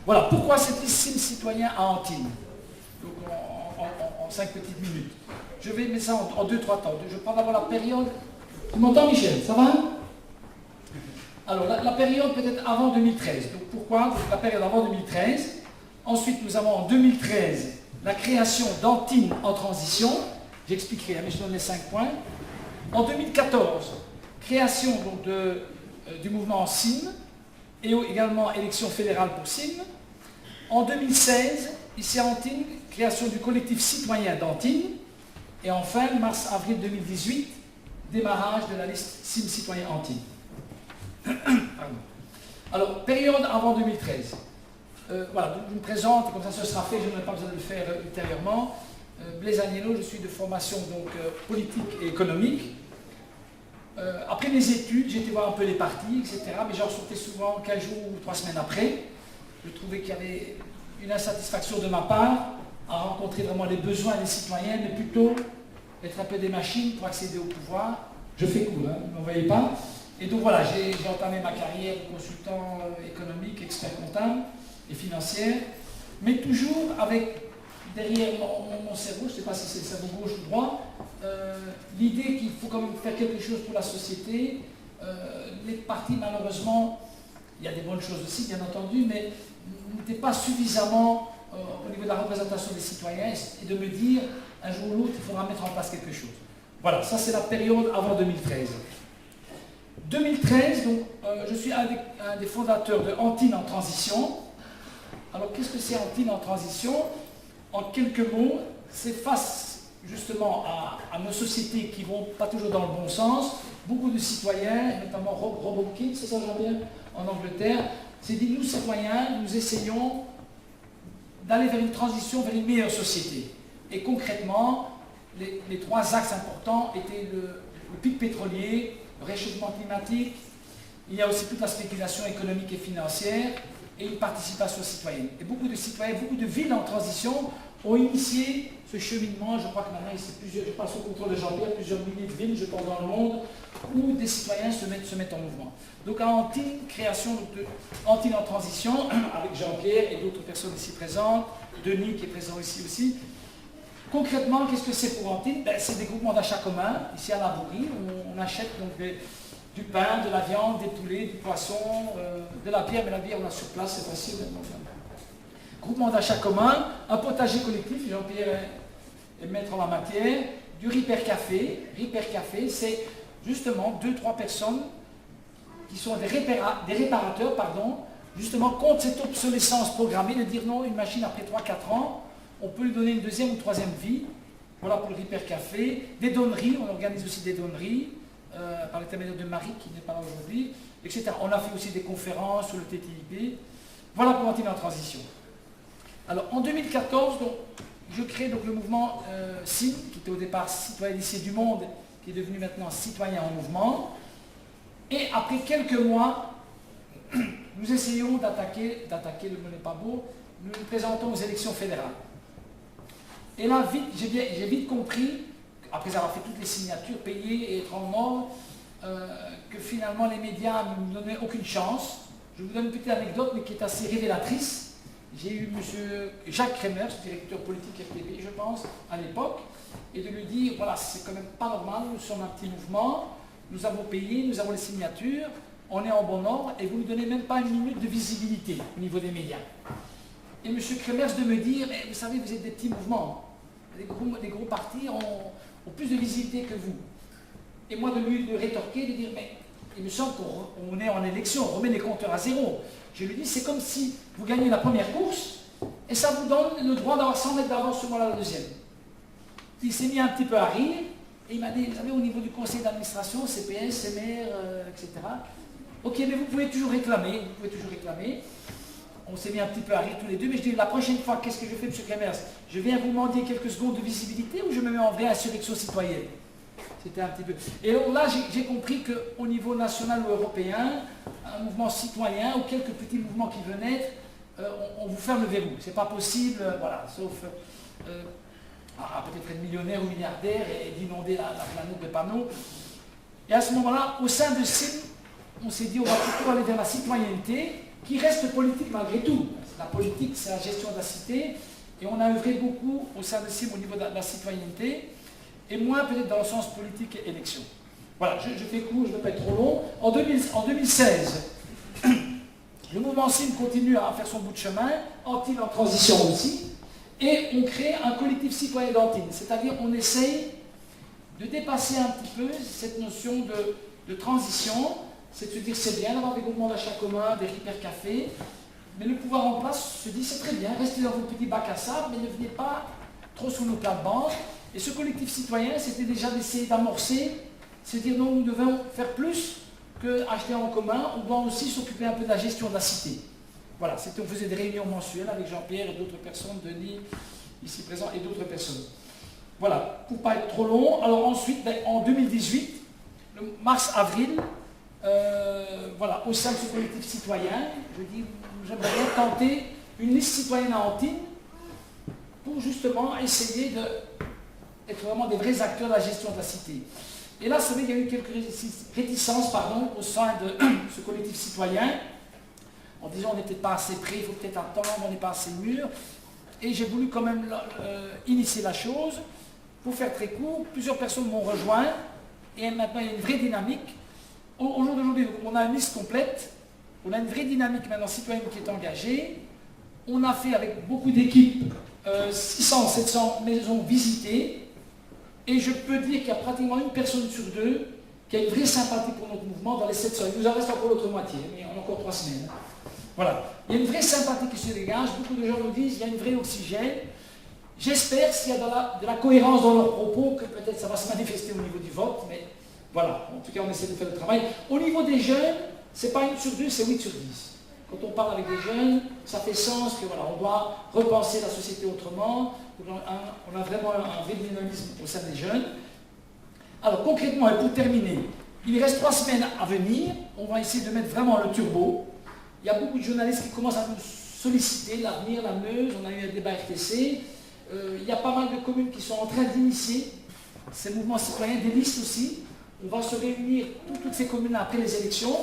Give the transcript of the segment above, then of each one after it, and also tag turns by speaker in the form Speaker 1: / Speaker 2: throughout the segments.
Speaker 1: Voilà, pourquoi cette liste CIM citoyen à Antibes? Donc en 5 petites minutes. Je vais mettre ça en 2-3 temps. Je prends d'abord la période. Tu m'entends, Michel? Ça va? Alors, la période peut-être avant 2013. Donc pourquoi? Donc, la période avant 2013. Ensuite, nous avons en 2013 la création d'Antibes en transition. J'expliquerai, mais je donne les 5 points. En 2014, création donc, du mouvement CIM et également élection fédérale pour CIM. En 2016, ici à Antibes, création du collectif citoyen d'Antibes. Et enfin, mars-avril 2018, démarrage de la liste CIM citoyen Antibes. Alors, période avant 2013. Voilà, je me présente, comme ça ce sera fait, je n'aurai pas besoin de le faire ultérieurement. Blaise Agnello, je suis de formation donc, politique et économique. Après mes études, j'ai été voir un peu les partis, etc. Mais j'en sortais souvent 15 jours ou 3 semaines après. Je trouvais qu'il y avait une insatisfaction de ma part à rencontrer vraiment les besoins des citoyens, mais plutôt être un peu des machines pour accéder au pouvoir. Je fais court, hein, vous ne voyez pas. Et donc voilà, j'ai entamé ma carrière de consultant économique, expert comptable et financière, mais toujours avec derrière mon cerveau, je ne sais pas si c'est le cerveau gauche ou droit, l'idée qu'il faut quand même faire quelque chose pour la société. Les partis, malheureusement, il y a des bonnes choses aussi, bien entendu, mais n'étaient pas suffisamment au niveau de la représentation des citoyens et de me dire, un jour ou l'autre, il faudra mettre en place quelque chose. Voilà, ça c'est la période avant 2013. 2013, donc, je suis un des fondateurs de Antibes en transition. Alors, qu'est-ce que c'est Antibes en transition? En quelques mots, c'est face justement à nos sociétés qui ne vont pas toujours dans le bon sens. Beaucoup de citoyens, notamment Rob Hopkins, c'est ça Jean-Pierre, en Angleterre, s'est dit, nous citoyens, nous essayons d'aller vers une transition, vers une meilleure société. Et concrètement, les 3 axes importants étaient le pic pétrolier, le réchauffement climatique, il y a aussi toute la spéculation économique et financière et une participation citoyenne. Et beaucoup de citoyens, beaucoup de villes en transition ont initié ce cheminement. Je crois que maintenant, je passe au contrôle de Jean-Pierre, plusieurs milliers de villes, je pense, dans le monde, où des citoyens se mettent en mouvement. Donc à Antibes, création de Antibes en transition, avec Jean-Pierre et d'autres personnes ici présentes, Denis qui est présent ici aussi. Concrètement, qu'est-ce que c'est pour Antibes? C'est des groupements d'achat communs, ici à la Bourrie, où on achète donc du pain, de la viande, des poulets, du poisson, de la bière, mais la bière on a sur place, c'est facile. Groupement d'achat commun, un potager collectif, Jean-Pierre est maître en la matière, du Ripper Café. Ripper Café, c'est justement 2-3 personnes qui sont des réparateurs, justement contre cette obsolescence programmée, de dire non, une machine après 3-4 ans, on peut lui donner une 2e ou 3e vie. Voilà pour le Ripper Café. Des donneries, on organise aussi des donneries, par l'intermédiaire de Marie, qui n'est pas là aujourd'hui, etc. On a fait aussi des conférences sur le TTIP. Voilà pour Antibes en transition. Alors, en 2014, donc, je crée donc, le mouvement CIM, qui était au départ Citoyen lycée du Monde, qui est devenu maintenant Citoyen en mouvement. Et après quelques mois, nous essayons d'attaquer, le mot n'est pas beau, nous nous présentons aux élections fédérales. Et là, j'ai vite compris, après avoir fait toutes les signatures, payées et être en ordre, que finalement les médias ne me donnaient aucune chance. Je vous donne une petite anecdote, mais qui est assez révélatrice. J'ai eu M. Jacques Kremers, directeur politique RTP, je pense, à l'époque, et de lui dire, voilà, c'est quand même pas normal, nous sommes un petit mouvement, nous avons payé, nous avons les signatures, on est en bon ordre, et vous ne donnez même pas une minute de visibilité au niveau des médias. Et M. Kremers de me dire, mais vous savez, vous êtes des petits mouvements, les gros partis ont plus de visibilité que vous. Et moi de lui rétorquer, de dire, mais il me semble qu'on est en élection, on remet les compteurs à zéro. Je lui dis, c'est comme si vous gagnez la première course, et ça vous donne le droit d'avoir 100 mètres d'avance sur moi la 2e. Il s'est mis un petit peu à rire, et il m'a dit, vous savez, au niveau du conseil d'administration, CPS, CMR, etc., ok, mais vous pouvez toujours réclamer, On s'est mis un petit peu à rire tous les deux, mais je dis, la prochaine fois, qu'est-ce que je fais, M. Kremers? Je viens vous demander quelques secondes de visibilité ou je me mets en vraie insurrection citoyenne? C'était un petit peu... Et donc là, j'ai compris qu'au niveau national ou européen, un mouvement citoyen ou quelques petits mouvements qui venaient, on vous ferme le verrou. C'est pas possible, voilà, sauf peut-être être millionnaire ou milliardaire et d'inonder la planète de panneaux. Et à ce moment-là, au sein de CIM, on s'est dit, on va plutôt aller vers la citoyenneté qui reste politique malgré tout. La politique, c'est la gestion de la cité, et on a œuvré beaucoup au sein de CIM au niveau de la citoyenneté, et moins peut-être dans le sens politique et élection. Voilà, je fais court, je ne vais pas être trop long. En 2016, le mouvement CIM continue à faire son bout de chemin, Antine en transition aussi, et on crée un collectif citoyen d'Antine, c'est-à-dire on essaye de dépasser un petit peu cette notion de transition, c'est de se dire c'est bien d'avoir des groupements d'achat communs, des hypercafés, mais le pouvoir en place se dit c'est très bien, restez dans vos petits bacs à sable, mais ne venez pas trop sous nos plates-bandes. Et ce collectif citoyen, c'était déjà d'essayer d'amorcer, c'est dire non, nous devons faire plus que acheter en commun, on doit aussi s'occuper un peu de la gestion de la cité. Voilà, on faisait des réunions mensuelles avec Jean-Pierre et d'autres personnes, Denis, ici présent, et d'autres personnes. Voilà, pour ne pas être trop long. Alors ensuite, en 2018, le mars-avril, voilà, au sein de ce collectif citoyen, je dis, j'aimerais bien tenter une liste citoyenne à Antine pour justement essayer d'être vraiment des vrais acteurs de la gestion de la cité. Et là, c'est vrai qu'il y a eu quelques réticences au sein de ce collectif citoyen, en disant on n'était pas assez prêt, il faut peut-être attendre, on n'est pas assez mûr. Et j'ai voulu quand même initier la chose. Pour faire très court, plusieurs personnes m'ont rejoint, et maintenant il y a une vraie dynamique. Au jour d'aujourd'hui, on a une liste complète, on a une vraie dynamique maintenant citoyenne qui est engagée. On a fait avec beaucoup d'équipes 600, 700 maisons visitées, et je peux dire qu'il y a pratiquement une personne sur deux qui a une vraie sympathie pour notre mouvement dans les 700. Il nous en reste encore l'autre moitié, mais on a encore 3 semaines. Voilà. Il y a une vraie sympathie qui se dégage, beaucoup de gens nous disent qu'il y a une vraie oxygène. J'espère s'il y a de la cohérence dans leurs propos, que peut-être ça va se manifester au niveau du vote, mais voilà, en tout cas on essaie de faire le travail. Au niveau des jeunes, c'est pas 1 sur 2, c'est 8 sur 10. Quand on parle avec des jeunes, ça fait sens que voilà, on doit repenser la société autrement, on a vraiment un vrai dynamisme au sein des jeunes. Alors concrètement, et pour terminer, il reste 3 semaines à venir, on va essayer de mettre vraiment le turbo. Il y a beaucoup de journalistes qui commencent à nous solliciter, l'Avenir, la Meuse, on a eu un débat RTC. Il y a pas mal de communes qui sont en train d'initier ces mouvements citoyens, des listes aussi. On va se réunir toutes ces communes après les élections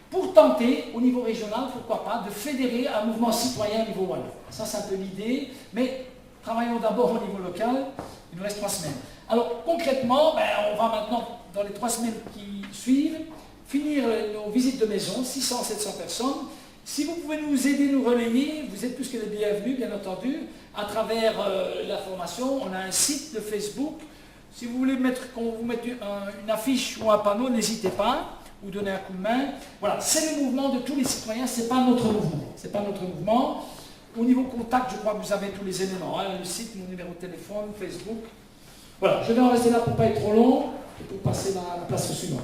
Speaker 1: pour tenter, au niveau régional, pourquoi pas, de fédérer un mouvement citoyen au niveau wallon. Ça, c'est un peu l'idée, mais travaillons d'abord au niveau local. Il nous reste 3 semaines. Alors, concrètement, on va maintenant, dans les 3 semaines qui suivent, finir nos visites de maison, 600, 700 personnes. Si vous pouvez nous aider, nous relayer, vous êtes plus que les bienvenus, bien entendu, à travers l'information. On a un site de Facebook. Si vous voulez qu'on vous mette une affiche ou un panneau, n'hésitez pas, ou donner un coup de main. Voilà, c'est le mouvement de tous les citoyens, ce n'est pas notre mouvement. C'est pas notre mouvement. Au niveau contact, je crois que vous avez tous les éléments. Hein, le site, mon numéro de téléphone, Facebook. Voilà, je vais en rester là pour ne pas être trop long et pour passer la place au suivant.